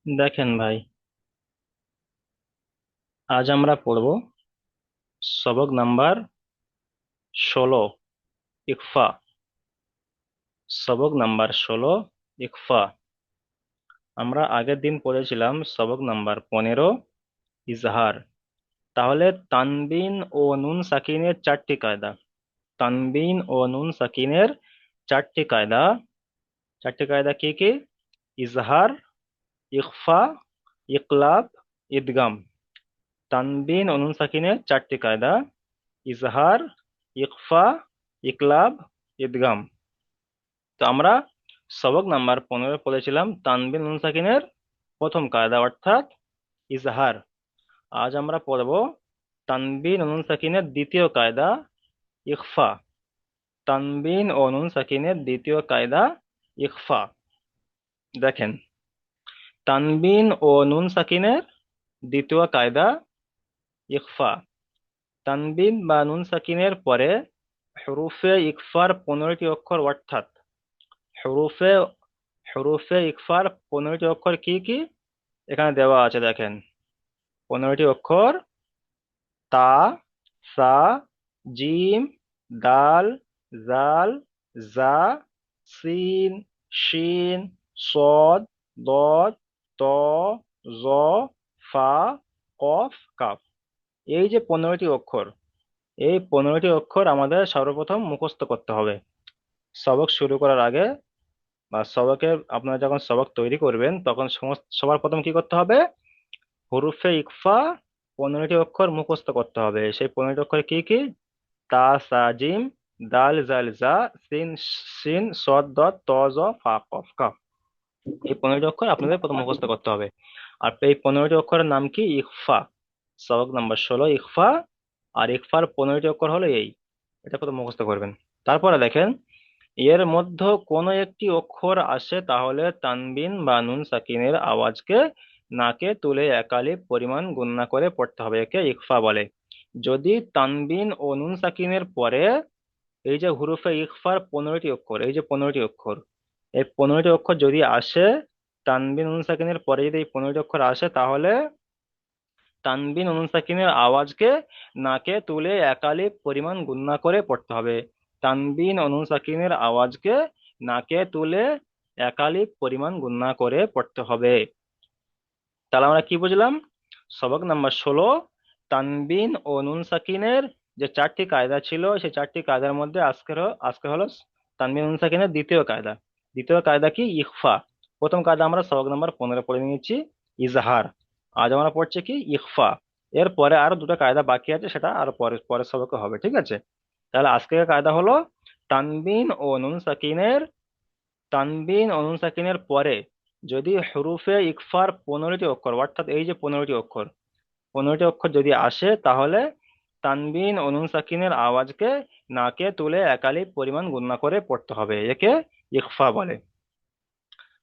দেখেন ভাই, আজ আমরা পড়ব সবক নাম্বার 16, ইকফা। সবক নাম্বার 16, ইকফা। আমরা আগের দিন পড়েছিলাম সবক নাম্বার 15, ইজহার। তাহলে তানবিন ও নুন সাকিনের চারটি কায়দা। তানবিন ও নুন সাকিনের চারটি কায়দা। চারটি কায়দা কি কি? ইজহার, ইখফা, ইকলাব, ইদগাম। তানবিন ও নুন সাকিনের চারটি কায়দা: ইজহার, ইখফা, ইকলাব, ইদগাম। তো আমরা সবক নাম্বার 15 পড়েছিলাম তানবিন নুন সাকিনের প্রথম কায়দা অর্থাৎ ইজহার। আজ আমরা পড়ব তানবিন ও নুন সাকিনের দ্বিতীয় কায়দা, ইখফা। তানবিন ও নুন সাকিনের দ্বিতীয় কায়দা, ইখফা। দেখেন, তানবিন ও নুন সাকিনের দ্বিতীয় কায়দা, ইখফা। তানবিন বা নুন সাকিনের পরে হরুফে ইকফার 15টি অক্ষর অর্থাৎ হরুফে হরুফে ইকফার 15টি অক্ষর কি কি এখানে দেওয়া আছে। দেখেন, 15টি অক্ষর: তা, সা, জিম, দাল, জাল, জা, সিন, শিন, সদ, দদ, ত, জ, ফা, কফ, কাফ। এই যে 15টি অক্ষর, এই 15টি অক্ষর আমাদের সর্বপ্রথম মুখস্থ করতে হবে। সবক শুরু করার আগে বা আপনারা যখন সবক তৈরি করবেন তখন সবার প্রথম কি করতে হবে? হরুফে ইকফা 15টি অক্ষর মুখস্থ করতে হবে। সেই 15টি অক্ষর কি কি? তা, সা, জিম, দাল, জাল, জা, সিন, শিন, সদ, দদ, ত, জ, ফা, কফ, কাফ। এই 15টি অক্ষর আপনাদের প্রথম মুখস্থ করতে হবে। আর এই 15টি অক্ষরের নাম কি? ইকফা। সবক নাম্বার 16, ইকফা। আর ইকফার 15টি অক্ষর হলো এই। এটা প্রথম মুখস্থ করবেন। তারপরে দেখেন, এর মধ্যে কোনো একটি অক্ষর আসে তাহলে তানবিন বা নুন সাকিনের আওয়াজকে নাকে তুলে একালিপ পরিমাণ গুণনা করে পড়তে হবে। একে ইখফা বলে। যদি তানবিন ও নুন সাকিনের পরে এই যে হুরুফে ইখফার 15টি অক্ষর, এই যে 15টি অক্ষর, এই 15টি অক্ষর যদি আসে, তানবিন নুন সাকিনের পরে যদি এই 15টি অক্ষর আসে তাহলে তানবিন ও নুন সাকিনের আওয়াজকে নাকে তুলে একালিপ পরিমাণ গুণনা করে পড়তে হবে। তানবিন ও নুন সাকিনের আওয়াজকে নাকে তুলে একালিপ পরিমাণ গুণনা করে পড়তে হবে। তাহলে আমরা কি বুঝলাম? সবক নাম্বার 16, তানবিন ও নুন সাকিনের যে চারটি কায়দা ছিল সেই চারটি কায়দার মধ্যে আজকে হলো তানবিন নুন সাকিনের দ্বিতীয় কায়দা। দ্বিতীয় কায়দা কি? ইখফা। প্রথম কায়দা আমরা সবক নাম্বার 15 পড়ে নিয়েছি, ইজহার। আজ আমরা পড়ছি কি? ইখফা। এরপরে আরো দুটো কায়দা বাকি আছে, সেটা আরো পরের সবকে হবে, ঠিক আছে? তাহলে আজকের কায়দা হলো তানবিন ও নুন সাকিনের তানবিন ও নুন সাকিনের পরে যদি হরুফে ইকফার 15টি অক্ষর অর্থাৎ এই যে 15টি অক্ষর, 15টি অক্ষর যদি আসে তাহলে তানবিন ও নুন সাকিনের আওয়াজকে নাকে তুলে একালিপ পরিমাণ গুণনা করে পড়তে হবে। একে ইকফা বলে।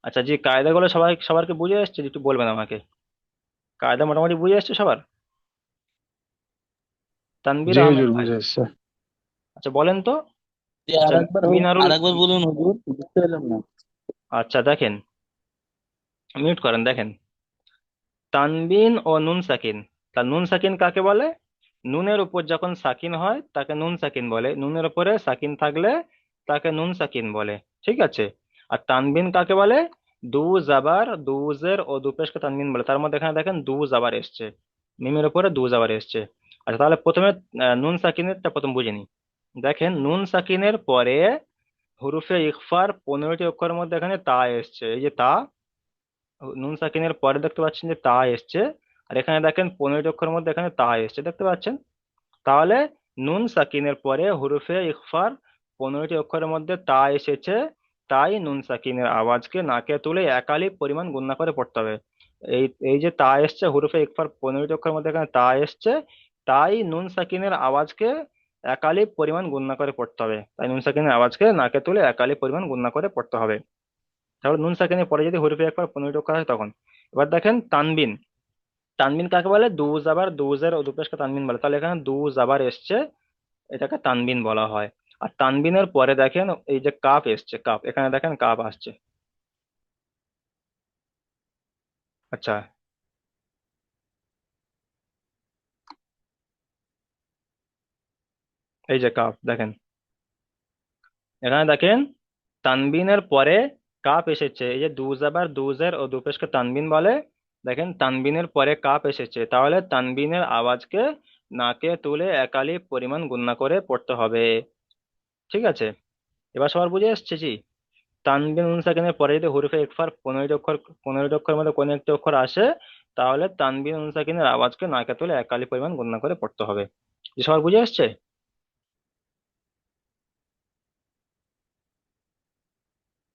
আচ্ছা, যে কায়দাগুলো সবারকে বুঝে এসছে একটু বলবেন আমাকে। কায়দা মোটামুটি বুঝে এসছে সবার? তানবীর জি আহমেদ হুজুর, ভাই, বুঝে আসছে। আচ্ছা বলেন তো। জি, আচ্ছা, মিনারুল। আরেকবার বলুন হুজুর, বুঝতে পেলাম না। আচ্ছা দেখেন, মিউট করেন। দেখেন, তানবিন ও নুন সাকিন। তা নুন সাকিন কাকে বলে? নুনের উপর যখন সাকিন হয় তাকে নুন সাকিন বলে, নুনের উপরে সাকিন থাকলে তাকে নুন সাকিন বলে, ঠিক আছে? আর তানবিন কাকে বলে? দু জাবার, দু জের ও দু পেশকে তানবিন বলে। তার মধ্যে এখানে দেখেন দু জাবার এসছে, মিমের উপরে দু জাবার এসছে। আচ্ছা, তাহলে প্রথমে নুন সাকিনেরটা প্রথম বুঝে নি। দেখেন, নুন সাকিনের পরে হুরুফে ইখফার 15টি অক্ষরের মধ্যে এখানে তা এসছে। এই যে তা, নুন সাকিনের পরে দেখতে পাচ্ছেন যে তা এসছে। আর এখানে দেখেন 15টি অক্ষরের মধ্যে এখানে তা এসছে, দেখতে পাচ্ছেন? তাহলে নুন সাকিনের পরে হুরুফে ইখফার 15টি অক্ষরের মধ্যে তা এসেছে, তাই নুন সাকিনের আওয়াজকে নাকে তুলে একালিপ পরিমাণ গুণনা করে পড়তে হবে। এই এই যে তা এসছে, হুরুফে ইখফার 15টি অক্ষরের মধ্যে এখানে তা এসছে, তাই নুন সাকিনের আওয়াজকে একালিপ পরিমাণ গুণনা করে পড়তে হবে। তাই নুন সাকিনের আওয়াজকে নাকে তুলে একালিপ পরিমাণ গুণনা করে পড়তে হবে। তাহলে নুন সাকিনের পরে যদি হুরুফে ইখফার 15টি অক্ষর হয় তখন। এবার দেখেন তানবিন। তানবিন কাকে বলে? দু জাবার, দু জের ও দু পেশকে তানবিন বলে। তাহলে এখানে দু জাবার এসছে, এটাকে তানবিন বলা হয়। আর তানবিনের পরে দেখেন এই যে কাফ এসছে, কাফ, এখানে দেখেন কাফ আসছে। আচ্ছা, এই যে কাফ দেখেন, এখানে দেখেন তানবিনের পরে কাপ এসেছে, এই যে দু জাবার দু জের ও দু পেশকে তানবিন বলে। দেখেন তানবিনের পরে কাপ এসেছে, তাহলে তানবিনের আওয়াজকে নাকে তুলে একালি পরিমাণ গুণনা করে পড়তে হবে। ঠিক আছে, এবার সবার বুঝে এসছে জি? তানবিন নুন সাকিনের পরে যদি হরফে ইকফার 15টি অক্ষরের মধ্যে কোনো একটি অক্ষর আসে, তাহলে তানবিন নুন সাকিনের আওয়াজকে নাকে তুলে একালি পরিমাণ গুণনা করে পড়তে হবে। জি, সবার বুঝে আসছে?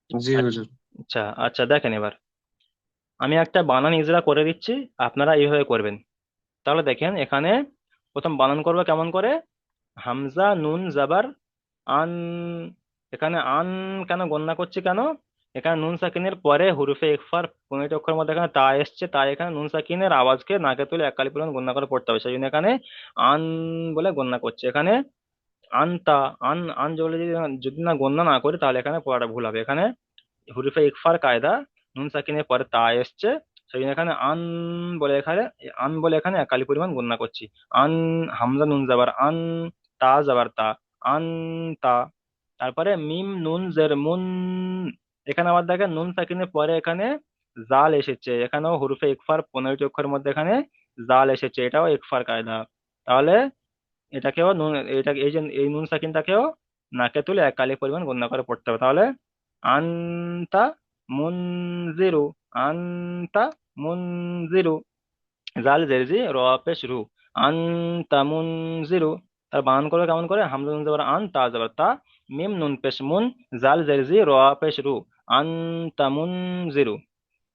জি আচ্ছা হুজুর। আচ্ছা আচ্ছা, দেখেন এবার আমি একটা বানান ইজরা করে দিচ্ছি, আপনারা এইভাবে করবেন। তাহলে দেখেন এখানে প্রথম বানান করবো কেমন করে। হামজা নুন জাবার আন। এখানে আন কেন গণনা করছি কেন, এখানে নুন সাকিনের পরে হুরুফে ইকফার 15টি অক্ষরের মধ্যে এখানে তা এসছে, তাই এখানে নুন সাকিনের আওয়াজকে নাকে তুলে একালি পরিমাণ গণনা করে পড়তে হবে, সেই জন্য এখানে আন বলে গণনা করছে। এখানে আনতা, আন আন বলে যদি যদি না গণনা না করি তাহলে এখানে পড়াটা ভুল হবে। এখানে হুরুফে ইকফার কায়দা, নুন সাকিনের পরে তা এসছে, সেই জন্য এখানে আন বলে এখানে একালি পরিমাণ গণনা করছি। আন, হামজা নুন যাবার আন, তা যাবার তা, আন তা। তারপরে মিম নুন জের মুন, এখানে আবার দেখেন নুন সাকিনের পরে এখানে জাল এসেছে, এখানেও হুরুফে ইকফার 15টি অক্ষরের মধ্যে এখানে জাল এসেছে, এটাও ইকফার কায়দা। তাহলে এটাকেও নুন, এটা এই যে এই নুন সাকিনটাকেও নাকে তুলে এক কালি পরিমাণ গণনা করে পড়তে হবে। তাহলে আনতা মুনজিরু, আনতা মুনজিরু, জাল জেরজি র পেশ রু, আনতা মুনজিরু। তার বানান করবে কেমন করে, হামজা নুন যাবার আন, তা যাবার তা, মিম নুন পেশ মুন, জাল জেরজি র পেশ রু, আনতা মুনজিরু।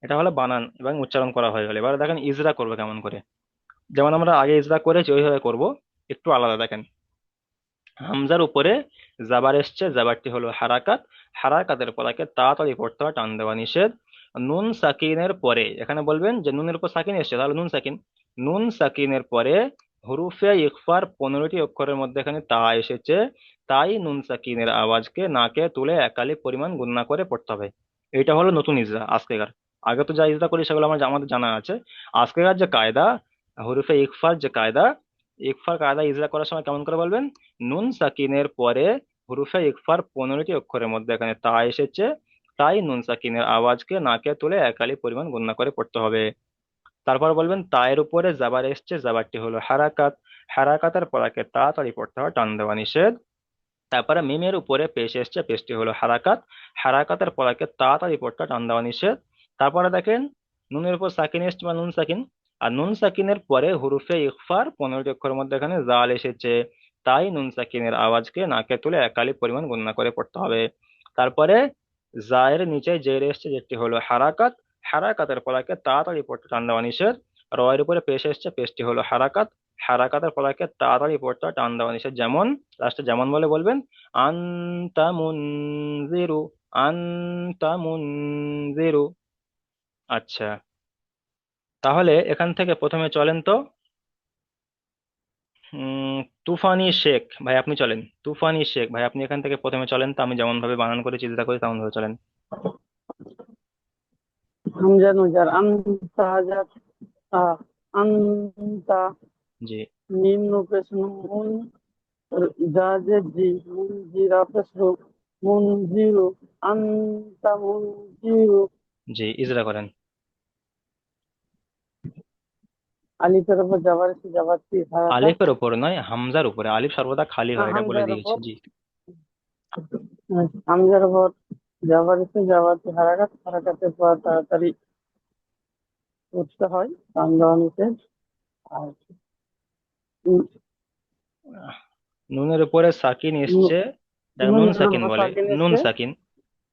এটা হলো বানান এবং উচ্চারণ করা হয়ে গেল। এবার দেখেন ইজরা করবে কেমন করে। যেমন আমরা আগে ইজরা করেছি ওইভাবে করব, একটু আলাদা। দেখেন হামজার উপরে জাবার এসছে, জাবারটি হলো হারাকাত, হারাকাতের পরাকে তাড়াতাড়ি পড়তে হয়, টান দেওয়া নিষেধ। নুন সাকিনের পরে এখানে বলবেন যে নুনের উপর সাকিন এসছে, তাহলে নুন সাকিন, নুন সাকিনের পরে হুরুফে ইখফার 15টি অক্ষরের মধ্যে এখানে তা এসেছে, তাই নুন সাকিনের আওয়াজকে নাকে তুলে একালি পরিমাণ গুণনা করে পড়তে হবে। এটা হলো নতুন ইজরা আজকেকার। আগে তো যা ইজরা করি সেগুলো আমাদের জানা আছে। আজকেকার যে কায়দা, হুরুফে ইখফার যে কায়দা, ইকফার কায়দা ইজরা করার সময় কেমন করে বলবেন, নুন সাকিনের পরে হুরুফে ইকফার 15টি অক্ষরের মধ্যে এখানে তা এসেছে, তাই নুন সাকিনের আওয়াজকে নাকে তুলে একালি পরিমাণ গণনা করে পড়তে হবে। তারপর বলবেন তায়ের উপরে জাবার এসছে, জাবারটি হলো হারাকাত, হারাকাতের পরাকে তাড়াতাড়ি পড়তে হয়, টান দেওয়া নিষেধ। তারপরে মিমের উপরে পেশ এসছে, পেশটি হলো হারাকাত, হারাকাতের পরাকে তাড়াতাড়ি পড়তে হয়, টান দেওয়া নিষেধ। তারপরে দেখেন নুনের উপর সাকিন এসছে বা নুন সাকিন, আর নুন সাকিনের পরে হুরুফে ইখফার 15টি অক্ষরের মধ্যে এখানে জাল এসেছে, তাই নুন সাকিনের আওয়াজকে নাকে তুলে একালি পরিমাণ গণনা করে পড়তে হবে। তারপরে জায়ের নিচে জের এসছে, যেটি হলো হারাকাত, হারাকাতের পরাকে তাড়াতাড়ি পড়তে টান দেওয়া নিষেধ। রয়ের উপরে পেশ এসছে, পেশটি হলো হারাকাত, হারাকাতের পরাকে তাড়াতাড়ি পড়তে হয়, টান দেওয়া নিষেধ। যেমন লাস্টে যেমন বলে বলবেন আনতা মুনজিরু, আনতা মুনজিরু। আচ্ছা, তাহলে এখান থেকে প্রথমে চলেন তো তুফানি শেখ ভাই, আপনি চলেন। তুফানি শেখ ভাই, আপনি এখান থেকে প্রথমে চলেন তো, আমি যেমন ভাবে বানান করে চিন্তা করি তেমন ভাবে চলেন। হামজা নুজার আনতা হাজার তা আনতা, জি মিম নুপেশ নুন জাজে জি, মুন জিরা পেশ রু, মুন জিরু, আনতা মুন জিরু। জি, ইজরা করেন। আলিফের উপর জাবার এসে জাবারটি হারাকাত। আলিফের উপরে নয়, হামজার উপরে, আলিফ সর্বদা খালি হয়, এটা বলে হামজার দিয়েছি। উপর, জি হামজার উপর জাবার এসে জাবারটি হারাকাত, হারাকাতের পর তাড়াতাড়ি উঠতে হয়, টান দেওয়া নিষেধ। আর নুনের উপরে সাকিন এসছে, দেখ নুন নুনের সাকিন উপর বলে, সাকিন নুন এসছে, সাকিন।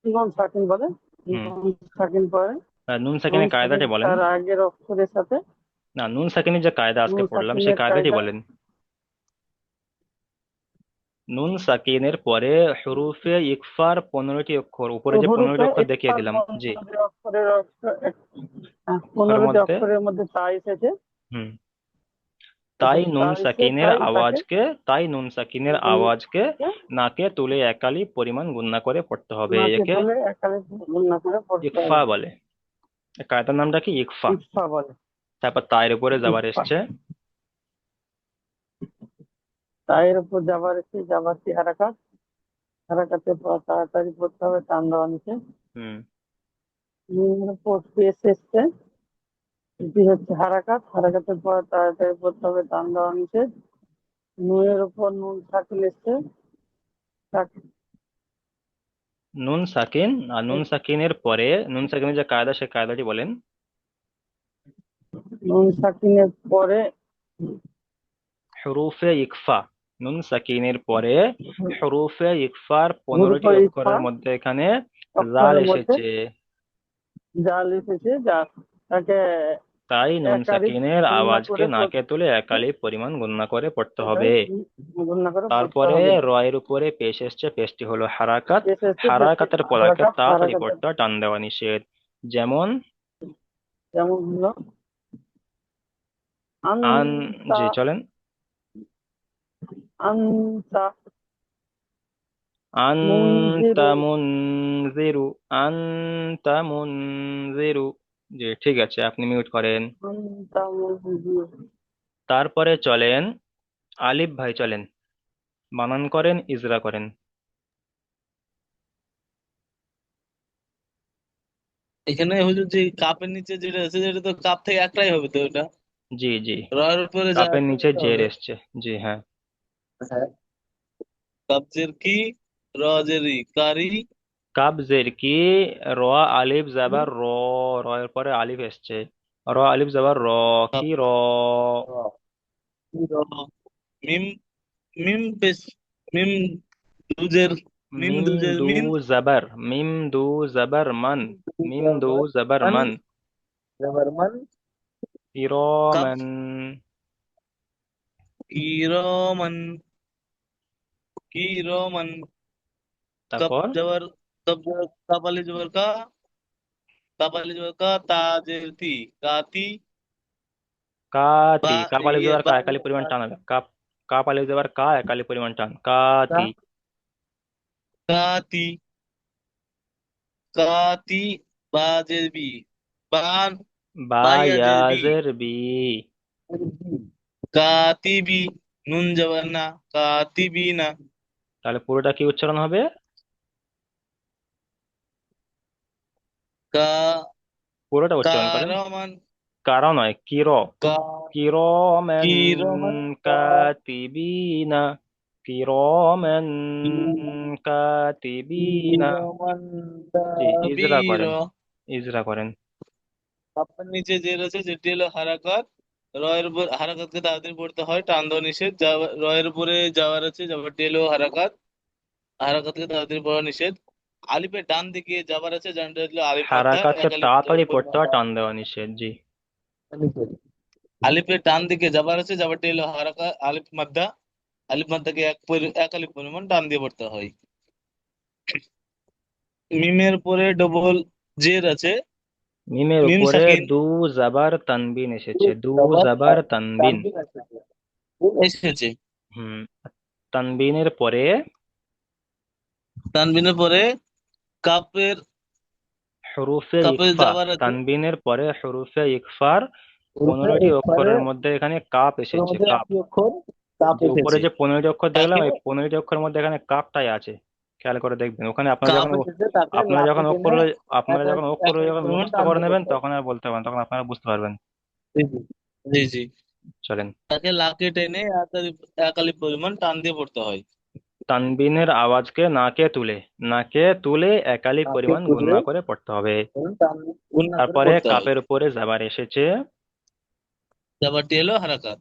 নুন সাকিন বলে, হুম, নুন সাকিন পরে, নুন নুন সাকিনের সাকিন কায়দাটি বলেন। তার আগের অক্ষরের সাথে, না, নুন সাকিনের যে কায়দা আজকে নুন পড়লাম সেই সাকিনের কায়দাটি কায়দা, বলেন। নুন সাকিনের পরে হুরুফে ইকফার 15টি অক্ষর, উপরে যে হুরুফে 15টি অক্ষর দেখিয়ে ইকফার দিলাম। জি, 15টি অক্ষরের অক্ষরের 15টি মধ্যে। অক্ষরের মধ্যে তা এসেছে, হুম, এসে তাই তা নুন এসে সাকিনের তাই তাকে আওয়াজকে, তাই নুন সাকিনের আওয়াজকে নাকে তুলে একালি পরিমাণ গুণনা করে পড়তে হবে, নাকে একে তুলে একালে গুণনা করে পড়তে ইকফা হবে। বলে। এই কায়দার নামটা কি? ইকফা। ইকফা বলে। তারপর তায়ের উপরে যাবার ইকফা, এসছে। তার উপর যাবার এসে যাবারটি হারাকাত, হারাকাতের পর তাড়াতাড়ি পড়তে হবে টান দেওয়া নিচে। হুম। নুনের উপর পেশ এসছে, এটি হচ্ছে হারাকাত, হারাকাতের পর তাড়াতাড়ি পড়তে হবে টান দেওয়া নিচে। নুনের উপর নুন সাকিন এসছে, নুন সাকিন, আর নুন সাকিনের পরে নুন সাকিনের যে কায়দা, সে কায়দাটি বলেন। নুন সাকিনের পরে হুরুফে ইকফা। নুন সাকিনের পরে হুরুফে ইকফার হুরুফ 15টি ইকফা অক্ষরের মধ্যে এখানে জাল অক্ষরের মধ্যে এসেছে। জাল এসেছে, যা তাকে তাই নুন এক আলিফ সাকিনের গুণনা আওয়াজকে করে নাকে তুলে একালিপ পরিমাণ গণনা করে পড়তে ওটাই হবে। গুণনা করে পড়তে তারপরে হবে। রয়ের উপরে পেশ এসছে, পেশটি হলো হারাকাত। পেশ এসছে, পেশটি হারাকাতের পলাকে হারাকাত, তাড়াতাড়ি হারাকাতের পড়তে হয়, টান দেওয়া নিষেধ। যেমন যেমন হলো আন। আনতা, জি চলেন। আনতা আনতা মুনজিরু, মুনজিরু। আনতা মুনজিরু। জি ঠিক আছে, আপনি মিউট করেন। আনতা মুনজিরু। তারপরে চলেন আলিফ ভাই, চলেন বানান করেন, ইজরা করেন। এখানে হুজুর যে কাপের নিচে যেটা আছে, যেটা তো কাপ থেকে একটাই হবে তো ওটা, জি জি। রয়ের উপরে যা কাপের আছে নিচে ওটা জের হবে। এসছে। জি হ্যাঁ। হ্যাঁ। কাবজের কি, র জের ই, কারি। কাব জের কি, র আলিফ জাবার র, র এর পরে আলিফ এসছে। র আলিফ জাবার র, কাপ, কি র। র, র, মিম, মিম পেশ, মিম দুজের, মিম মিম দুজের দু মিন, জাবার, মিম দু জাবার মান। মিম দু জাবার মান, মান। জবর মান। কাপ, কিরমান। কিরমান, কিরমান। কপ তারপর জবর, কপ জবর, কাপালি জবর কা, কাপালি জবর কা, তাজের তি, কাতি। কাতি। বা, কাপ আলিফ ইয়ে জবর কা, বা, একালি পরিমাণ টান হবে। কাপ, কাপ আলিফ জবর কা, একালি পরিমাণ টান, কাতি। কাতি, কাতি, বাজের বি, বান, বা বাইয়াজের বি, ইয়াজের বি। কাতিবি, নুন জবর না, কাতিবি না। তাহলে পুরোটা কি উচ্চারণ হবে? কা, পুরোটা উচ্চারণ করেন। কারমান, কারা নয়, কির। কা, কিরমেন কিরমান, কাতিবিনা। কিরমেন কাতিবিনা। কিরমান, জি, ইজরা তাবির। করেন, ইজরা করেন। আপনার নিচে যে রয়েছে যেটি হলো হারাকাত, রয়ের উপর হারাকাতকে তাড়াতাড়ি পড়তে হয়, টান দেওয়া নিষেধ। রয়ের উপরে যাওয়ার আছে, যাওয়ারটি হলো হারাকাত, হারাকাতকে তাড়াতাড়ি পড়া নিষেধ। আলিফের ডান দিকে যাবার আছে, জানটা হলো আলিফ মাদ্দা, হারাকাতকে এক আলিফ তাড়াতাড়ি পড়তে পরিমাণ হয়, ডান টান দেওয়া নিষেধ। জি। নিষেধ। আলিফের ডান দিকে যাবার আছে, যাবারটি হলো হারাকাত, আলিফ মাদ্দা, আলিফ মাদ্দাকে এক আলিফ পরিমাণ টান দিয়ে পড়তে হয়। মিমের পরে ডবল জের আছে, মিমের মিম উপরে সাকিন, দু জাবার তানবিন এসেছে, দু জাবার তানবিন। তানবিন এসেছে, এসেছে। হুম। তানবিনের পরে তানবিনের পরে কাপের, হরুফে কাপের ইকফা। যাবার আছে, তানবিনের পরে হরুফে ইকফার রূপে 15টি একবারে অক্ষরের মধ্যে এখানে কাপ ওর এসেছে, মধ্যে কাপ। একটি অক্ষর কাপ যে উপরে এসেছে। যে 15টি অক্ষর দেখলাম, তাকে ওই 15টি অক্ষরের মধ্যে এখানে কাপটাই আছে। খেয়াল করে দেখবেন, ওখানে আপনারা কাপ যখন এসেছে, তাকে আপনারা লাকে যখন টেনে অক্ষর আপনারা এক যখন অক্ষর এক আলিফ যখন পরিমাণ মুখস্থ টান করে দিয়ে নেবেন, পড়তে হয়। তখন আর বলতে পারবেন, তখন আপনারা বুঝতে পারবেন। জি জি, জি জি। চলেন। তাকে লাকে টেনে এক আলিফ পরিমাণ টান দিয়ে পড়তে হয়। তানবিনের আওয়াজকে নাকে তুলে, নাকে তুলে একালি লাকে পরিমাণ তুলে গুণনা করে পড়তে হবে। টান গুণনা করে তারপরে পড়তে হয়। কাপের উপরে জাবার এসেছে। ব্যাপারটি হলো হারাকাত,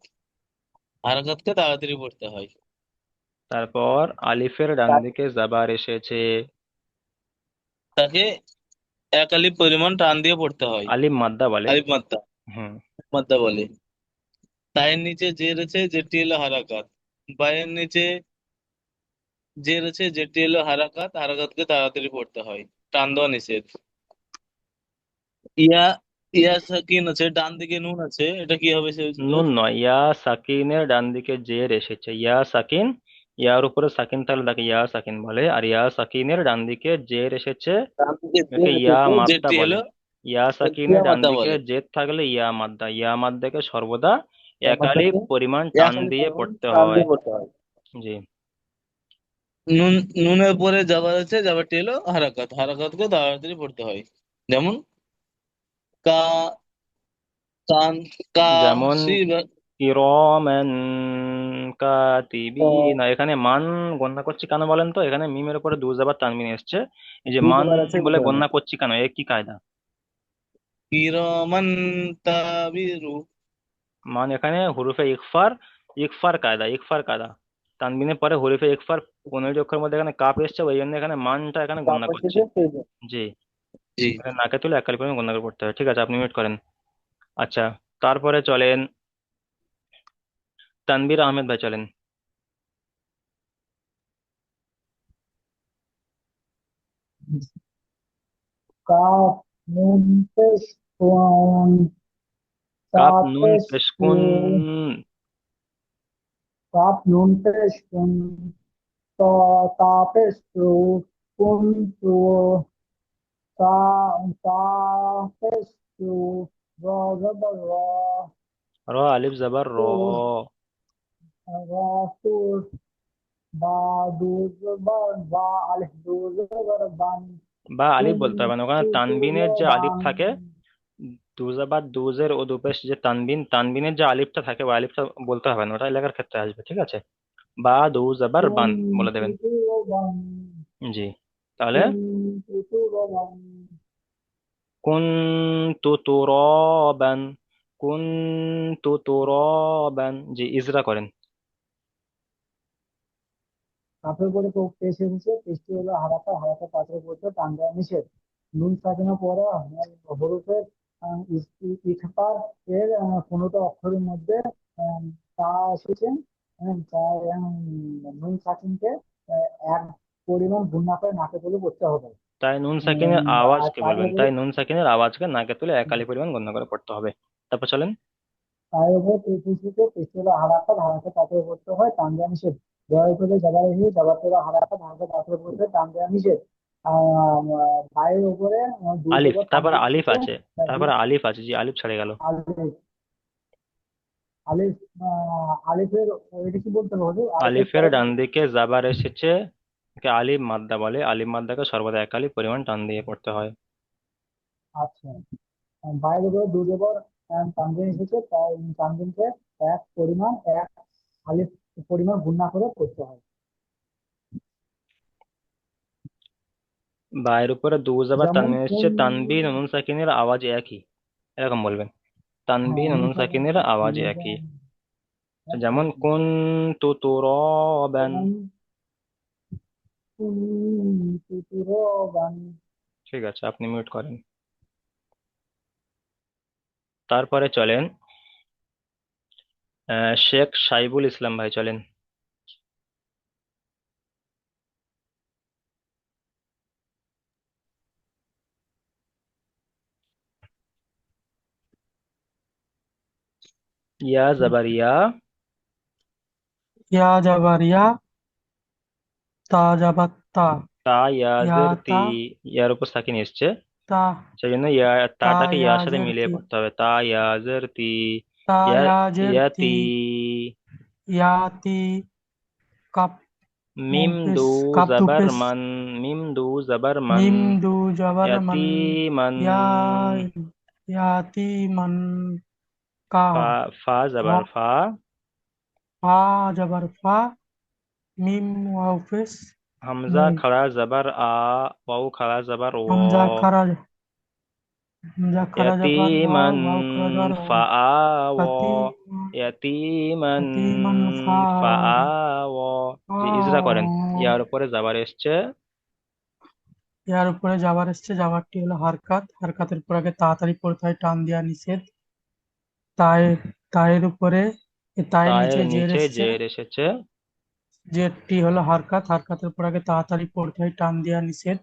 হারাকাতকে তাড়াতাড়ি পড়তে হয়। তারপর আলিফের ডান দিকে জাবার এসেছে। তাকে এক আলিফ পরিমাণ টান দিয়ে পড়তে হয়। আলিফ মাদ্দা বলে। আলিফ মাত্রা, হুম। মাত্রা বলে। তায়ের নিচে যে রয়েছে যেটি হলো হারাকাত, বায়ের নিচে যে রয়েছে যেটি হলো হারাকাত, হারাকাতকে তাড়াতাড়ি পড়তে হয়, টান দেওয়া নিষেধ। ইয়া, ইয়া সাকিন আছে, ডান দিকে নুন আছে, এটা কি হবে সে হুজুর? নুন নয়, ইয়া সাকিনের ডান দিকে জের এসেছে, ইয়া সাকিন। ইয়ার উপরে সাকিন থাকলে তাকে ইয়া সাকিন বলে, আর ইয়া সাকিনের ডান দিকে জের এসেছে, ডান দিকে যে একে ইয়া এসেছে মাদ্দা যেটি বলে। হলো ইয়া সাকিনের ইয়া ডান মাদ্দা দিকে বলে। জেদ থাকলে ইয়া মাদ্দাকে সর্বদা ইয়া একালি মাদ্দাকে পরিমাণ টান একালি দিয়ে পরিমাণ পড়তে টান হয়। দিয়ে পড়তে হয়। জি। নুন, নুনের পরে জাবার আছে, জাবারটি হলো হারাকাত, হারাকাতকে তাড়াতাড়ি পড়তে হয়। যেমন কা, কান, কা, যেমন সি, কিরমান কাতিবিন, এখানে মান গণনা করছি কেন বলেন তো? এখানে মিমের উপরে দু জাবার তানবিন এসছে। এই যে মান দুজাবার আছে বলে বুঝতে হবে। গণনা করছি কেন, এ কি কায়দা? কিরমান তাবিরু। মান এখানে হুরুফে ইকফার, ইকফার কায়দা। তানবিনের পরে হুরুফে ইকফার 15টি অক্ষরের মধ্যে এখানে কাপ এসছে, ওই জন্য এখানে মানটা এখানে গণনা তারপর করছি। শেষে সেই যে। জি। জি। এটা নাকে তুলে এক কালি পরিমাণ গণনা করে পড়তে হবে। ঠিক আছে, আপনি মিউট করেন। আচ্ছা, তারপরে চলেন তানবীর আহমেদ ভাই, চলেন। কাপ নুন পেশ কোন কাপ নুন তাপেশ পেশকুন। কাপ নুন পেশ কোন তাপেশ কোন তো তাপেশ র জবর র আলিফ জবর র। রাসুর বা দু জবর বা আলিফ দু জবর বান বা আলিফ কুন বলতে হবে না, ওখানে তানবিনের যে আলিফ বান থাকে, দুজাবার দুজের ও দুপেশ যে তানবিনের যে আলিফটা থাকে, ওই আলিফটা বলতে হবে না, ওটা এলাকার ক্ষেত্রে আসবে। ঠিক আছে, বা দু জাবার কুন বান বলে দেবেন। বান জি। তাহলে কুন কুনতু তুরাবান, কুনতু তুরাবান। জি, ইজরা করেন। কাপের পরে তো পেশ এসেছে, পেশটি হলো হারাকা, হারাকা পাথরের পড়তে টান দেওয়া নিষেধ। নুন সাকিনের পরে হরফের ইখফার এর 15টা অক্ষরের মধ্যে আহ, তা এসেছে। তাই নুন সাকিনকে এক পরিমাণ গুণনা করে নাকে তুলে পড়তে হবে। তাই নুন সাকিনের আর আওয়াজকে তার বলবেন, উপরে তাই নুন সাকিনের আওয়াজকে নাকে তুলে একালি পরিমাণ গণ্য করে পড়তে হবে। তারপর চলেন। তার উপরে পেশিতে পেশি হলো হারাকা, হারাকা পাথরে পড়তে হয় টান দেওয়া নিষেধ। জয়ের পরে যাবার এসে যাবার থেকে হারাকা, হারাকা পাথরে পড়তে টান দেওয়া নিষেধ। পায়ের উপরে দুই আলিফ, জায়গায় তারপর তানবিন আলিফ এসেছে। আছে, জি, আলিফ ছেড়ে গেল। আলিফ, আলিফ আলিফের এটা কি বলতে হবে হুজুর? আলিফের আলিফের পরে ডান দিকে জাবার এসেছে, একে আলিফ মাদ্দা বলে। আলিফ মাদ্দাকে সর্বদা একালি পরিমাণ টান দিয়ে পড়তে হয়। আচ্ছা, বাইরের উপরে দুই জায়গায় তানবিন এসেছে, তাই তানবিনকে এক পরিমাণ এক আলিফ পরিমাণ গুণনা করে করতে হয়। বায়ের উপরে দু জাবার যেমন তানবিন কোন, এসেছে, তানবিন ও নুন সাকিনের আওয়াজ একই, এরকম বলবেন। হ্যাঁ তানবিন ও নুন সাকিনের আওয়াজ একই। যেমন কুনতু তুরাবান। যেমন তুরাবান। ঠিক আছে, আপনি মিউট করেন। তারপরে চলেন শেখ সাইবুল ইসলাম ভাই, চলেন। ইয়া জাবার ইয়া, ইয়া যাবার ইয়া, তা যাবার তা, তা ইয়া ইয়াজের তি, তা, ইয়ার উপর সাকিন এসছে, তা, সেই জন্য ইয়া তা তাটাকে ইয়ার সাথে ইয়াজের মিলিয়ে তি, পড়তে হবে। তা ইয়াজের তি, তা ইয়া, ইয়াজের ইয়াতি। তি, ইয়াতি, কাপ নুন মিম দু পেশ, কাপ দু জাবার পেশ, মান, মিম দু জাবার মান। মিম দু যাবার মান, ইয়াতিমান। ইয়া ইয়াতি মান, কাহ, ফা, ফা জাবার ফা, ফা যাবার ফা, মিম ওয়াও পেশ, হামজা নুন, খাড়া জাবার আ, ওয়াও খাড়া জাবার ও। হামজা খারা, হামজা খারা যাবার ওয়াও, ইয়াতিমান ওয়াও খারা যাবার ও, ফাআওয়া, ফাতি, ইয়াতিমান ফাতিমান ফা, ফাআওয়া। জি, ইজরা করেন। ইয়ার উপরে জাবার এসছে। ইয়ার উপরে যাবার এসছে, যাবারটি হলো হারকাত, হারকাতের পর আগে তাড়াতাড়ি পড়তে হয় টান দেওয়া নিষেধ। তায়ের, তায়ের উপরে তায়ের তায়ের নিচে জের নিচে এসছে, জের এসেছে। জেরটি হলো হারকাত, হারকাতের পর আগে তাড়াতাড়ি পড়তে হয় টান দেওয়া নিষেধ।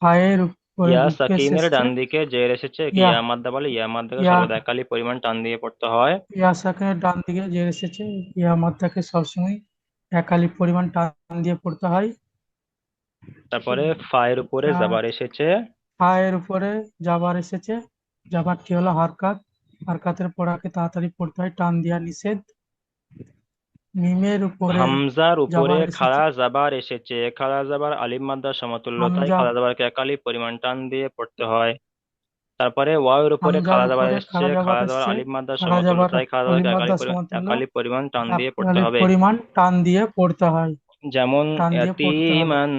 ফায়ের উপরে ইয়া পেশ সাকিনের এসছে, ডান দিকে জের এসেছে, কি ইয়া, ইয়া মাদ্দা বলে। ইয়া মাদ্দাকে ইয়া, সর্বদা একালি পরিমাণ টান দিয়ে পড়তে হয়। ইয়া সাকিনের ডান দিকে জের এসেছে, ইয়া মাত্রাকে সবসময় একালি পরিমাণ টান দিয়ে পড়তে হয়। তারপরে ফায়ের উপরে ইয়া, জাবার এসেছে, হা এর উপরে জাবার এসেছে, জাবারটি হলো হারকাত, হারকাতের পড়াকে তাড়াতাড়ি পড়তে হয়, টান দেওয়া নিষেধ। মিমের উপরে হামজার উপরে জাবার খাড়া এসেছে, জাবার এসেছে, খাড়া জাবার আলিফ মাদ্দার সমতুল্য, তাই হামজা খাড়া জাবারকে একালি পরিমাণ টান দিয়ে পড়তে হয়। তারপরে ওয়াওয়ের উপরে হামজার খাড়া জাবার উপরে এসেছে, খাড়া জাবার খাড়া জাবার এসছে, আলিফ মাদ্দার খাড়া সমতুল্য, জাবার তাই খাড়া জাবারকে অলিমাদ্দা সমতুল্য, একালি পরিমাণ টান দিয়ে পড়তে একালি হবে। পরিমাণ টান দিয়ে পড়তে হয়, যেমন টান দিয়ে পড়তে হবে। ইয়াতীমান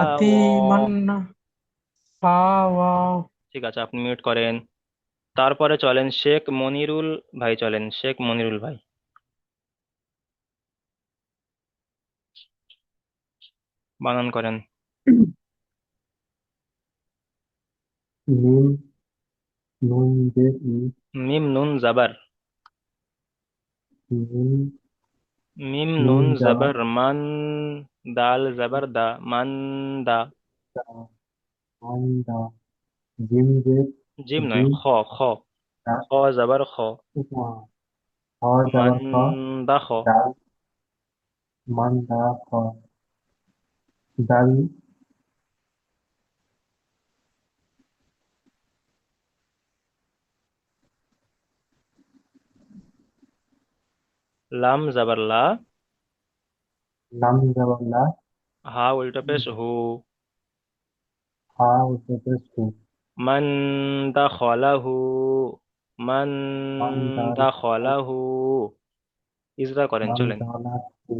আতি ফাআওয়া। মান্না পা ওয়াও। ঠিক আছে, আপনি মিউট করেন। তারপরে চলেন শেখ মনিরুল ভাই, চলেন শেখ মনিরুল ভাই, বানান করেন। নুন নুন জের ই মিম নুন জাবার, নুন মিম নুন নুন জাবার জাবার মান, দাল জাবার দা, মান দা। দা মান দা জিম জের জিম নয়, জি খ, খ, দা খ জাবার খ, উপমা হ মান জাবার খ দা খ। ডাল মান দা খ ডাল লাম জাবার লা, লাম জাবার লা হা উল্টো পেশ হু, হা উচ্চতে সু মান দা খলাহু, মান মান দাল দা খলাহু। ইজরা করেন, মান চলেন। দালা সু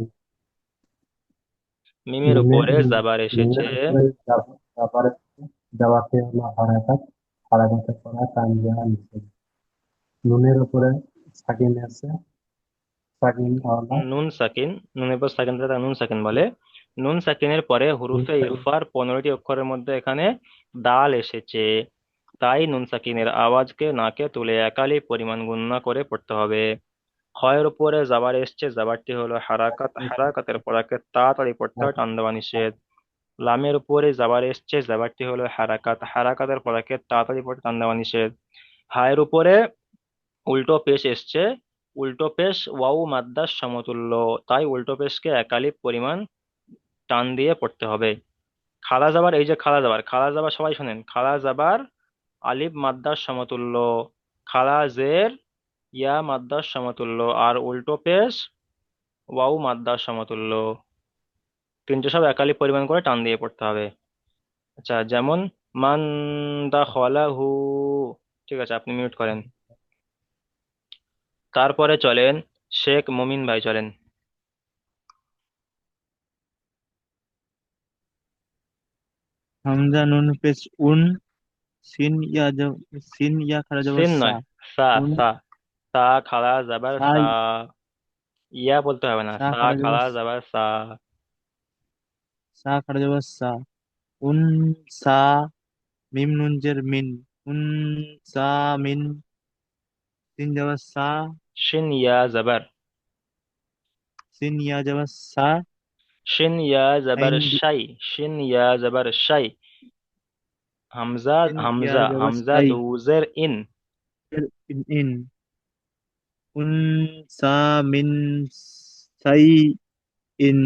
মিমের মিমের উপরে জাবার এসেছে, মিমের উপরে জাবার জাবাতে হলো হারাকাত হারাকাতের পড়া টান দেওয়া নিষেধ নুনের উপরে সাকিন আছে সাকিন আওলা নুন সাকিন, নুনের পর সাকিন থাকে তাকে নুন সাকিন বলে। নুন সাকিনের পরে হুরুফে ইরফার 15টি অক্ষরের মধ্যে এখানে দাল এসেছে, তাই নুন সাকিনের আওয়াজকে নাকে তুলে একালি পরিমাণ গুণনা করে পড়তে হবে। ক্ষয়ের উপরে জাবার এসছে, জাবারটি হলো হারাকাত, হারাকাতের পরাকে তাড়াতাড়ি পড়তে হয়, টান দেওয়া নিষেধ। লামের উপরে জাবার এসছে, জাবারটি হলো হারাকাত, হারাকাতের পরাকে তাড়াতাড়ি পড়তে টান দেওয়া নিষেধ। হায়ের উপরে উল্টো পেশ এসছে, উল্টো পেশ ওয়াও মাদ্দার সমতুল্য, তাই উল্টো পেশকে একালিপ পরিমাণ টান দিয়ে পড়তে হবে। খালা যাবার, এই যে খালা যাবার, খালা যাবার সবাই শোনেন, খালা যাবার আলিফ মাদ্দার সমতুল্য, খালা জের ইয়া মাদ্দার সমতুল্য, আর উল্টো পেশ ওয়াও মাদ্দার সমতুল্য, তিনটে সব একালি পরিমাণ করে টান দিয়ে পড়তে হবে। আচ্ছা, যেমন মান দা খলাহু। ঠিক আছে, আপনি মিউট করেন। তারপরে চলেন শেখ মুমিন ভাই, চলেন। হামজা নুন পেশ উন, সিন ইয়া সিন ইয়া খারা যাবার সিন সা, নয়, সা, উন সা, সা খাড়া যাবার সা, সা, ইয়া বলতে হবে না, সা সা খারা খাড়া যাবার যাবার সা। সা খারা যাবার সা, উন সা, মিম নুন জের মিন, উন সা মিন, সিন যাবার সা, শিন ইয়া জাবার, সিন ইয়া যাবার সা, শিন ইয়া জাবার আইন শাই, শিন ইয়া জাবার শাই। হামজা, সিন ইয়া হামজা, যাবার হামজা সাই, দুজের ইন। ইন ইন, উন সা মিন সাই ইন।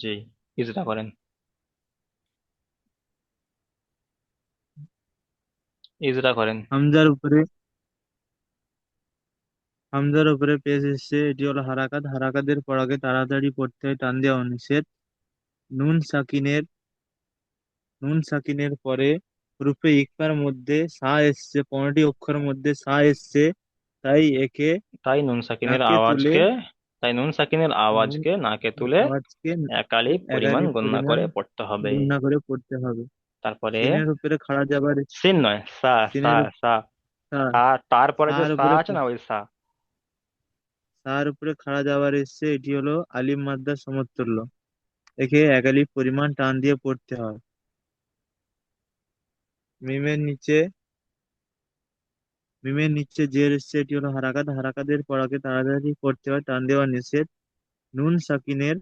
জি, ইজরা করেন, ইজরা করেন। হামজার উপরে হামজার উপরে পেশ এসছে, এটি হলো হারাকাত, হারাকাতের পড়াকে তাড়াতাড়ি পড়তে হয়, টান দেওয়া নিষেধ। নুন সাকিনের নুন সাকিনের পরে রূপে ইকফার মধ্যে সা এসছে, 15টি অক্ষরের মধ্যে সা এসছে, তাই একে তাই নুন সাকিনের নাকে তুলে আওয়াজকে, তাই নুন সাকিনের নুন আওয়াজকে নাকে তুলে আওয়াজকে একালি পরিমাণ একাধিক গণনা পরিমাণ করে পড়তে হবে। গুণনা করে পড়তে হবে। তারপরে সিনের উপরে খাড়া যাবার সিন নয়, সা, সা, সিনের সা, সা, সা, তারপরে যে সার সা উপরে আছে না, ওই সা। সার উপরে খাড়া যাবার এসছে, এটি হলো আলিম মাদ্দার সমতুল্য, একে একাধিক পরিমাণ টান দিয়ে পড়তে হয়। মিমের নিচে মিমের নিচে জের এসছে, এটি হলো হারাকাত, হারাকাতের পড়াকে তাড়াতাড়ি পড়তে হয়, টান দেওয়া নিষেধ। নুন সাকিনের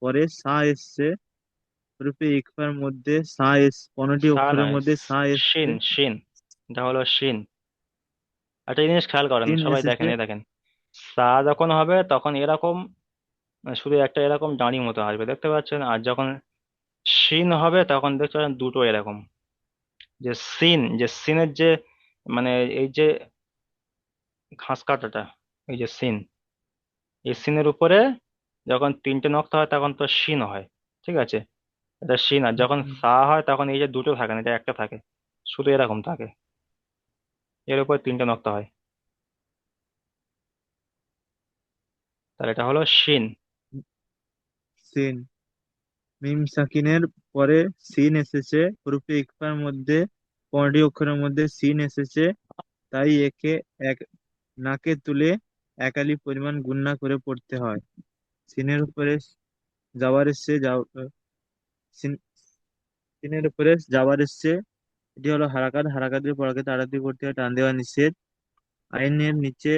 পরে সা এসছে, রূপে ইকফার মধ্যে সা এস 15টি সা অক্ষরের নয়, মধ্যে সা এসছে, শিন, শিন, এটা হলো শিন। একটা জিনিস খেয়াল করেন, সিন সবাই দেখেন, এসেছে। এই দেখেন, সা যখন হবে তখন এরকম, শুধু একটা এরকম দাঁড়ি মতো আসবে, দেখতে পাচ্ছেন, আর যখন শিন হবে তখন দেখতে পাচ্ছেন দুটো এরকম, যে সিনের যে মানে এই যে ঘাস কাটাটা, এই যে সিন, এই সিনের উপরে যখন তিনটে নক্তা হয় তখন তো শিন হয়, ঠিক আছে? এটা শিন, আর যখন সা হয় তখন এই যে দুটো থাকে না, এটা একটা থাকে, শুধু এরকম থাকে, এর উপরে তিনটে নক্তা হয়, তাহলে এটা হলো শিন। সিন। মিম সাকিনের পরে সিন এসেছে, হরফে ইকফার মধ্যে 15টি অক্ষরের মধ্যে সিন এসেছে, তাই একে এক নাকে তুলে একালি পরিমাণ গুণনা করে পড়তে হয়। সিনের উপরে যাওয়ার এসছে সিন- সিনের উপরে যাওয়ার এসছে, এটি হলো হারাকাত, হারাকাতের পরকে তাড়াতাড়ি পড়তে হয়, টান দেওয়া নিষেধ। আইনের নিচে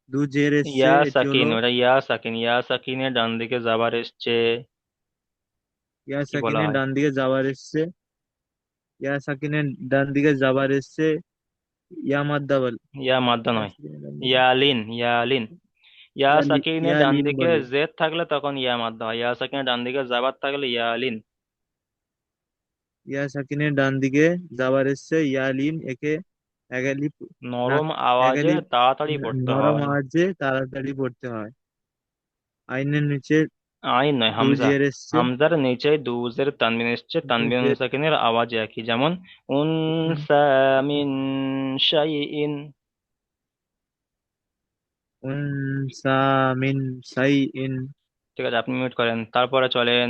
দু জের এসছে, ইয়া এটি সাকিন, হলো ওটা ইয়া সাকিন, ইয়া সাকিনের ডান দিকে যাবার এসছে, ইয়া কি বলা সাকিনের হয়? ডান দিকে যাওয়ার এসছে, ইয়া সাকিনের ডান দিকে যাবার এসছে, ইয়া মাদ্দা বল, ইয়া মাদ্দা ইয়া নয়, সাকিনের ডান দিকে ইয়ালিন, ইয়ালিন। ইয়া সাকিনের ইয়া ডান লিন দিকে বলে। জেড থাকলে তখন ইয়া মাদ্দা হয়, ইয়া সাকিনের ডান দিকে যাবার থাকলে ইয়ালিন। ইয়া সাকিনের ডান দিকে যাবার এসছে, ইয়া লিন, একে একালি নাক নরম আওয়াজে একালি তাড়াতাড়ি পড়তে নরম হয়। আওয়াজে তাড়াতাড়ি পড়তে হয়। আইনের নিচে আইন নয়, দু হামজা। জের এসছে, হামজার নিচে দুজের তানবিন এসছে, দু তানবিন জের সাকিনের আওয়াজ একই, যেমন উনসা মিন শাইইন। উনসা মিন সাইইন। ঠিক আছে, আপনি মিউট করেন, তারপরে চলেন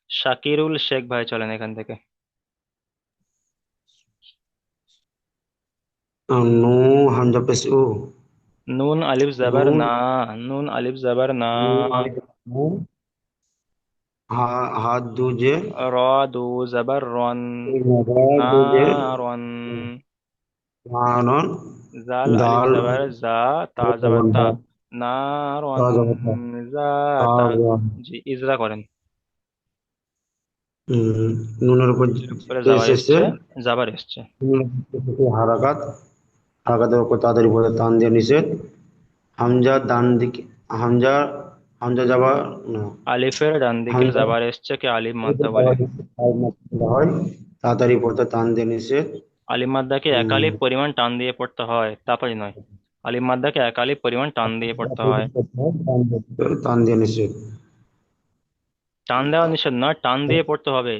শাকিরুল শেখ ভাই, চলেন এখান থেকে। নো হামজা পেশ ও। নুন আলিফ জাবার নুন না, নুন আলিফ জাবার না, নুন আলিফ নুন, হাত দুজে, র দু জাবার রন, রা দুজে, নারন, মানন, জাল আলিফ দাল জাবার যা, তা জাবার তা, নারন, জবতা, যা তা তা। জবতা। জি, ইজরা করেন। নুনের উপর এর উপরে পেশ যাবার এসছে, এসছে, যাবার এসছে। নুনের উপর হারাকাত, হারাকাতের উপর তাড়াতাড়ি পড়ে টান দিয়ে নিষেধ। হামজা ডান দিকে, হামজা, হামজা যাবা না, আলিফের ডান দিকের হামজা যাবার এসছে কে আলিফ মাদ্দা বলে। হয়, তাড়াতাড়ি পড়তে টান দিয়ে নিষেধ। আলিফ মাদ্দাকে উম, একালি পরিমাণ টান দিয়ে পড়তে হয়, তাড়াতাড়ি নয়। আলিফ মাদ্দাকে একালি পরিমাণ টান দিয়ে পড়তে হয়। টান দিয়ে নিষেধ। টান দেওয়া নিষেধ নয়, টান দিয়ে পড়তে হবে।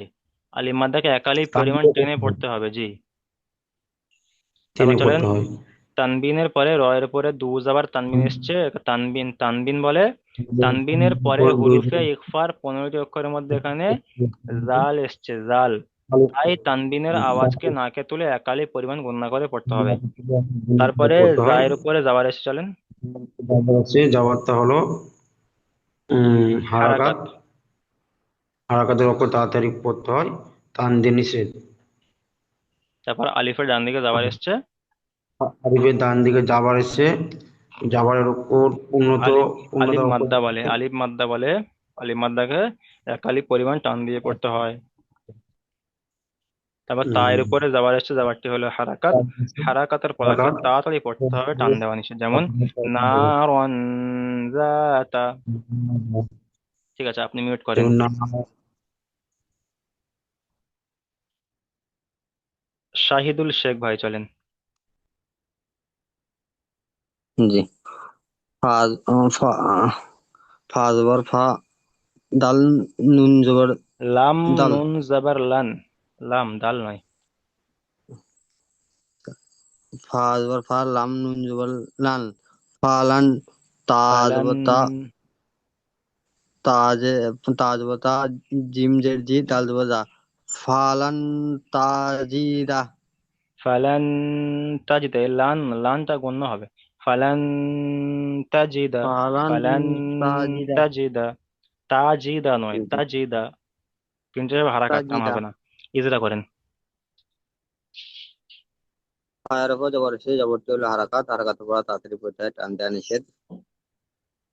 আলিফ মাদ্দাকে একালি টান পরিমাণ দিয়ে টেনে পড়তে হবে, জি। তারপর টেনে চলেন, পড়তে হয়। তানবিনের পরে রয়ের পরে দু যাবার তানবিন এসছে, একে তানবিন তানবিন বলে। তানবিনের পরে হুরুফে ইখফার 15টি অক্ষরের মধ্যে এখানে জাল এসছে, জাল। তাই তানবিনের আওয়াজকে নাকে তুলে একালি পরিমাণ গণনা করে পড়তে হবে। তারপরে পড়তে হয়। জায়ের উপরে যাবার এসে, চলেন যাওয়ারটা হলো হারাকাত, হারাকাত। হারাকাতের অক্ষর তাড়াতাড়ি পড়তে হয়, টান দিয়ে নিষেধ। তারপর আলিফের ডান দিকে যাবার এসছে, আলিফের ডান দিকে যাবার এসে, যাবারের উপর উন্নত, আলিফ, উন্নত আলিফ অক্ষর। মাদ্দা বলে, আলিফ মাদ্দা বলে। আলিফ মাদ্দাকে একালি পরিমাণ টান দিয়ে পড়তে হয়। তারপর তায়ের উপরে যাবার এসছে, যাবারটি হলো হারাকাত। হারাকাতের পলাকে হারাকাত, তাড়াতাড়ি পড়তে হবে, টান দেওয়া নিষেধ, যেমন নারন জাতা। ঠিক আছে, আপনি মিউট করেন। যেমন শাহিদুল শেখ ভাই, চলেন। জি। ফা ফা ফা জবর ফা, দাল নুন জবর লাম দাল, নুন জাবার লান, লাম, দাল নয়। ফা জবর ফা, লাম নুন জবর লান, ফালান, তা ফালান, জবর তা, তাজে জবর তা, জিম জের জি, দাল জবর দা, ফালান তাজিদা, ফালান তাজিদা, এই লান, লানটা গণ্য হবে। ফালান তাজিদা, ফালান ফালান তাজিদা, তাজিদা, তাজিদা নয়, তাজিদা। তিনটে হারাকাত, টান তাজিদা। হবে না। ইজরা করেন। ফায়ের উপর জবর এসে, জবরটি হলো হারাকাত, হারাকাত পড়া তাড়াতাড়ি পড়তে হয়, টান দেওয়া নিষেধ।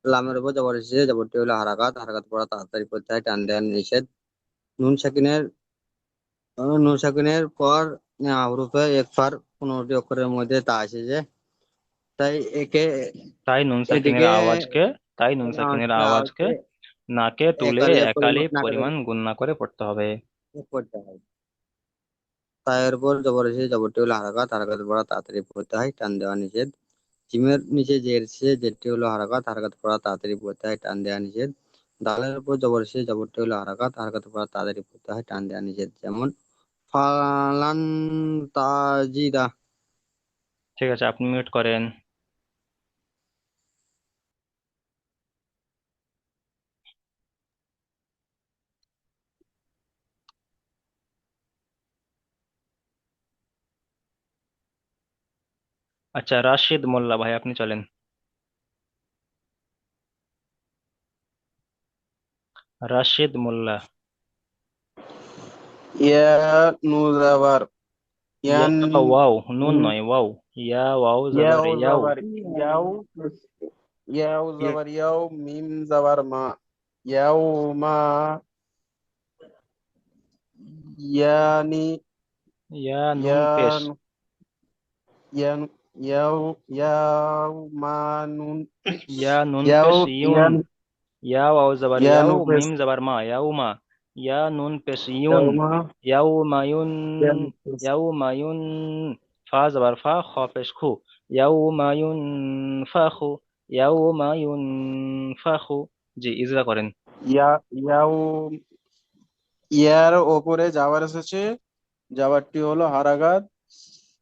লামের উপর জবর এসে, জবরটি হলো হারাকাত, হারাকাত পড়া তাড়াতাড়ি পড়তে হয়, টান দেওয়া নিষেধ। নুন সাকিনের নুন সাকিনের পর হরফে একফার 15টি অক্ষরের মধ্যে তা এসেছে, তাই একে তাই নুন সাকিনের এটিকে আওয়াজকে, তাই নুন সাকিনের আওয়াজকে নাকে তুলে একালের একালি পরিমাণ না করে পরিমাণ গুণনা করে পড়তে হবে। পড়তে হয়। তায়ের উপর জবর এসে জবরটি হলো হারাকাত, হারাকাতের পড়া তাড়াতাড়ি পড়তে হয়, টান দেওয়া নিষেধ। জিমের নিচে জের এসে জেরটি হলো হারাকাত, হারাকাত পড়া তাড়াতাড়ি পড়তে হয়, টান দেওয়া নিষেধ। দালের উপর জবর এসে জবরটি হলো হারাকাত, হারাকাত পড়া তাড়াতাড়ি পড়তে হয়, টান দেওয়া নিষেধ। যেমন ফালান তাজিদা। ঠিক আছে, আপনি মিউট করেন। আচ্ছা, রাশিদ মোল্লা ভাই, আপনি চলেন। রাশিদ মোল্লা। ইয়া নুজাবার ইয়া ইয়ান ওয়াও, নুন নয়, ওয়াও। ইয়া ওয়াও জবর ইয়াও ইয়াও। জাবার ইয়াও ইয়াও জাবার ইয়াও মিম জাবার মা ইয়াও মা ইয়ানি ইয়া নুন পেশ। ইয়ান ইয়ান ইয়াও ইয়াও মা নুন ইয়া নুন ইয়াও পেশ ইউন। ইয়ান ইয়া ওয়াও জবর ইয়াও, ইয়ানু পেস মিম জবর মা, ইয়াও মা। ইয়া নুন পেশ ইউন। ইয়াও মা ইয়াও মায়ুন। ইয়ানু পেস ইয়াও মায়ুন। ফা জবর ফা, খ পেশ খু। ইয়াও মায়ুন ফাখু। ইয়াও মায়ুন ফাখু। জি, ইজরা করেন। ইয়াও ইয়ার ওপরে যাবার এসেছে, যাবারটি হলো হারাকাত,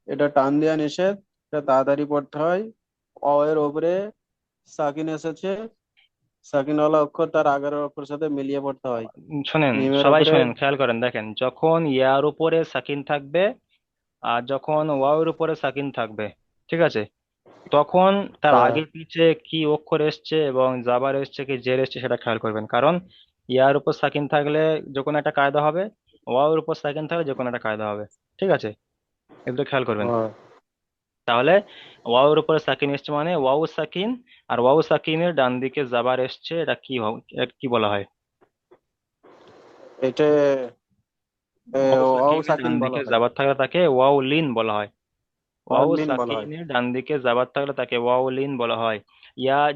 এটা টান দেওয়া নিষেধ, এটা তাড়াতাড়ি পড়তে হয়। অ এর ওপরে সাকিন এসেছে, সাকিনওয়ালা অক্ষর তার আগের অক্ষরের সাথে মিলিয়ে পড়তে হয়। শোনেন, মিমের সবাই ওপরে শোনেন, খেয়াল করেন, দেখেন, যখন ইয়ার উপরে সাকিন থাকবে আর যখন ওয়াওর উপরে সাকিন থাকবে, ঠিক আছে, তখন তার আগে পিছে কি অক্ষর এসছে এবং জাবার এসছে কি জের এসছে সেটা খেয়াল করবেন। কারণ ইয়ার উপর সাকিন থাকলে যে কোনো একটা কায়দা হবে, ওয়াওর উপর সাকিন থাকলে যে কোনো একটা কায়দা হবে। ঠিক আছে, এগুলো খেয়াল করবেন। তাহলে ওয়াওর উপরে সাকিন এসছে মানে ওয়াও সাকিন, আর ওয়াও সাকিনের ডান দিকে জাবার এসছে, এটা কি এটা কি বলা হয়? এটা ওয়াও ওয়াও সাকিনের সাকিন ডান বলা দিকে হয়, জাবার থাকলে তাকে ওয়াও লিন বলা হয়। ওয়াও ওয়ালিন বলা হয়। সাকিনের ডান দিকে জাবার থাকলে তাকে ওয়াউলিন বলা হয়।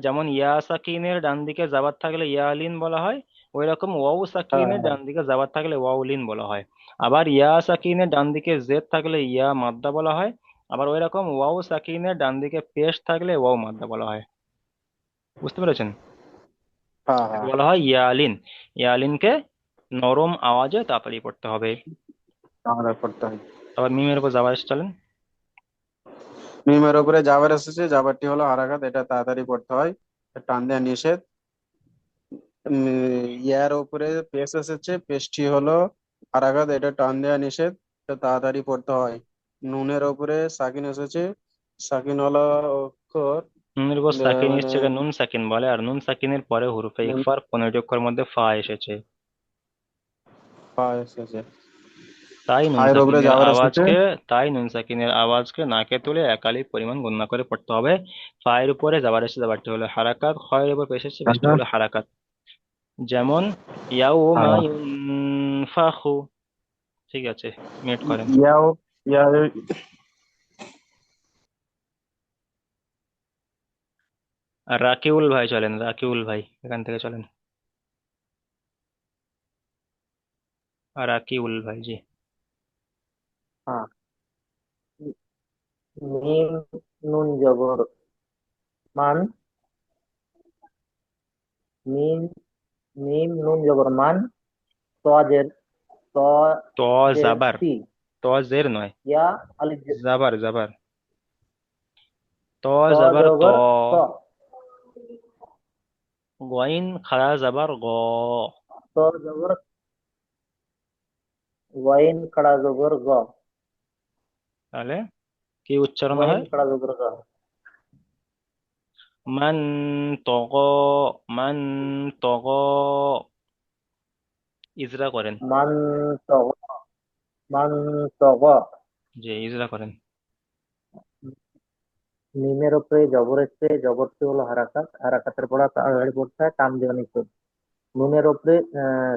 যেমন ইয়া সাকিনের ডান দিকে জাবার থাকলে ইয়ালিন বলা হয়, ওই রকম ওয়াও সাকিনের হ্যাঁ ডান দিকে জাবার থাকলে ওয়াউলিন বলা হয়। আবার ইয়া সাকিনের ডান দিকে জেদ থাকলে ইয়া মাদ্দা বলা হয়। আবার ওই রকম ওয়াও সাকিনের ডান দিকে পেশ থাকলে ওয়াও মাদ্দা বলা হয়। বুঝতে পেরেছেন? হ্যাঁ একে হ্যাঁ বলা হয় ইয়ালিন। ইয়ালিনকে নরম আওয়াজে তাড়াতাড়ি পড়তে হবে। তাহলে পড়তে হয়। আবার মিমের উপর যাবার চলেন। মিমের ওপরে যাবার এসেছে, যাবারটি হলো হারাকাত, এটা তাড়াতাড়ি পড়তে হয়, এটা টান দেওয়া নিষেধ। ইয়ার উপরে পেশ এসেছে, পেশটি হলো হারাকাত, এটা টান দেওয়া নিষেধ, এটা তাড়াতাড়ি পড়তে হয়। নুনের ওপরে সাকিন এসেছে, সাকিনওয়ালা অক্ষর নুনের উপর সাকিন মানে এসছে নুন সাকিন বলে, আর নুন সাকিনের পরে হুরুফে নুন ইখফার 15টি অক্ষরের মধ্যে ফা এসেছে। পা এসেছে, তাই নুন ফায়ের ওপরে সাকিনের যাবার এসেছে। আওয়াজকে তাই নুন সাকিনের আওয়াজকে নাকে তুলে একালি পরিমাণ গণনা করে পড়তে হবে। ফায়ের উপরে যাবার এসে যাবারটি হলো হারাকাত, খয়ের উপর পেশ এসেছে পেশটি আচ্ছা, হলো হারাকাত। যেমন ইয়াউমা হ্যাঁ। ইউনফাখু। ঠিক আছে, মিউট করেন। ইয়াও ইয়া আর রাকিউল ভাই চলেন, রাকিউল ভাই এখান থেকে চলেন। আর রাকিউল ভাই, জি। হ্যাঁ, মিম নুন জবর মান, মিম মিম নুন জবর মান, তোয়াজের ত ত জের জাবার, তি, ত জের নয়, ইয়া আলিফ জাবার জাবার। ত ত জাবার ত। জবর ত, গইন খাড়া জাবার গ। ত জবর ওয়াইন কড়া জবর গ, তাহলে কি উচ্চারণ ওয়াইন হয়? কড়া জবর গ। মান তগ, মান তগ। ইজরা করেন। মান তগ, মান তগ। জি, ইজরা করেন। মিমের উপরে জবর এসছে, জবরটি হলো হারাকাত, হারাকাতের পড়া তাড়াতাড়ি পড়তে হয়, টান দেওয়া নিষেধ। নুনের উপরে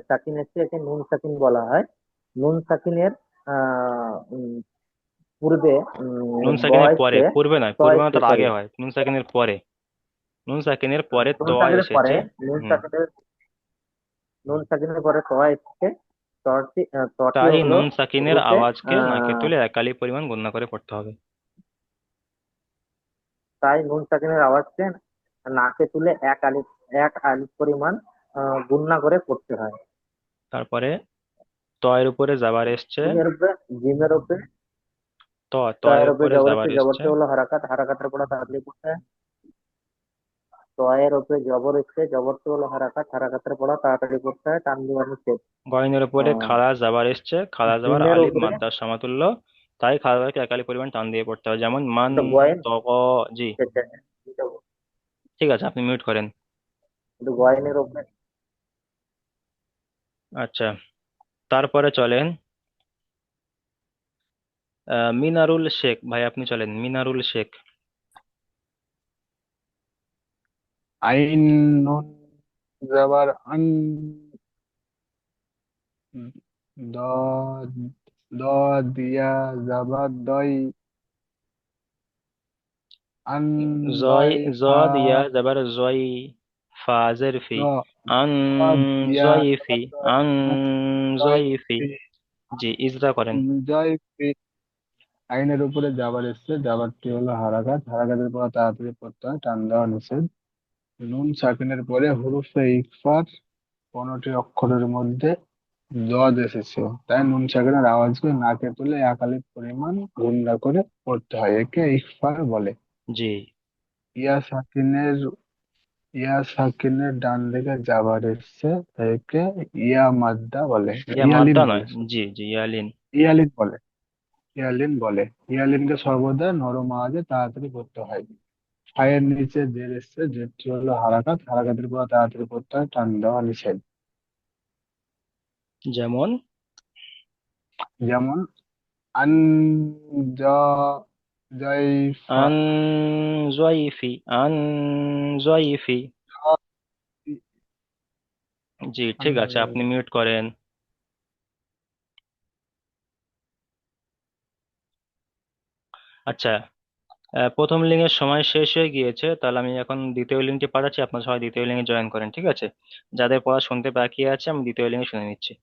সাকিন এসছে, একে নুন সাকিন বলা হয়। নুন সাকিনের পূর্বে নুন ব সাকিনের পরে, এসছে, পূর্বে নয়, ত পূর্বে না, এসছে, তার সরি। আগে হয়। নুন সাকিনের পরে, নুন সাকিনের পরে ত নুন সাকিনের পরে এসেছে। নুন হুম। সাকিনের নুন সাকিনের পরে ত এসছে, তটি তাই হলো নুন সাকিনের হরফে আওয়াজকে নাকে আহ তুলে একালি পরিমাণ গণনা করে পড়তে হবে। তাই নুন সাকিনের আওয়াজকে নাকে তুলে এক আলিফ পরিমাণ গুণনা করে পড়তে হয়। তারপরে তয়ের উপরে যাবার এসছে, জিমের উপরে জিমের উপরে ত তয়ের তয়ের উপরে উপরে জবর যাবার এসছে, এসছে, জবরটি হলো হারাকাত, হারাকাতের পড়া তাড়াতাড়ি পড়তে হয়। তয়ের উপরে জবর এসছে, জবরটি হলো হারাকাত, হারাকাতের পড়া তাড়াতাড়ি পড়তে হয়, টান দেওয়া নিষেধ। গয়নের উপরে আহ, খাড়া যাবার এসছে, খাড়া যাবার জিমের আলিফ উপরে মাদ্দার সমতুল্য, তাই খাড়া যাবারকে একালি পরিমাণ টান দিয়ে পড়তে হবে, যেমন মান এটা গয়েন, তক। জি, ঠিক আছে, আপনি মিউট করেন। কিন্তু গয়েনের উপরে আচ্ছা, তারপরে চলেন মিনারুল শেখ ভাই, আপনি চলেন মিনারুল শেখ। আইন নুন জাবার আন, দদ দিয়া জাবার দই, আন জয়, দই জ ফা, দিয়া যাবার জয়, ফা জেরফি, আন দদ দিয়া জয়ফি, জাবার দই, আন আন দই জয়ফি। ফি, জি, ইজরা করেন। দই ফি। আইনের উপরে জাবার এসছে, জাবারটি হলো হারাকাত, হারাকাতের পর তাড়াতাড়ি পড়তে হয়, টান দেওয়া নিষেধ। নুন সাকিনের পরে হুরুফে ইকফার 15টি অক্ষরের মধ্যে জদ এসেছে, তাই নুন সাকিনের আওয়াজকে নাকে তুলে এক আলিফ পরিমাণ গুণা করে পড়তে হয়, একে ইকফার বলে। জি, ইয়া সাকিনের ইয়া সাকিনের ডান দিকে জাবার এসছে, তাই একে ইয়া মাদ্দা বলে, ইয়া ইয়ালিন মাদ্দা নয়, বলে sorry, জি জি, ইয়ালিন। ইয়ালিন বলে, ইয়ালিন বলে। ইয়ালিনকে সর্বদা নরম আওয়াজে তাড়াতাড়ি পড়তে হয়। ফায়ের নিচে জের এসছে, জেরটি হলো হারাকাত, হারাকাতের পর তাড়াতাড়ি পড়তে হয়, টান দেওয়া নিষেধ। যেমন যেমন আন জাইফা, আন জয়ফি, আন জয়ফি। জি, ঠিক আছে, আপনি মিউট করেন। আচ্ছা, প্রথম লিঙ্কের সময় শেষ হয়ে গিয়েছে, তাহলে আমি এখন দ্বিতীয় লিঙ্কটি পাঠাচ্ছি, আপনারা সবাই দ্বিতীয় লিঙ্কে জয়েন করেন, ঠিক আছে? যাদের পড়া শুনতে বাকি আছে, আমি দ্বিতীয় লিঙ্কে শুনে নিচ্ছি।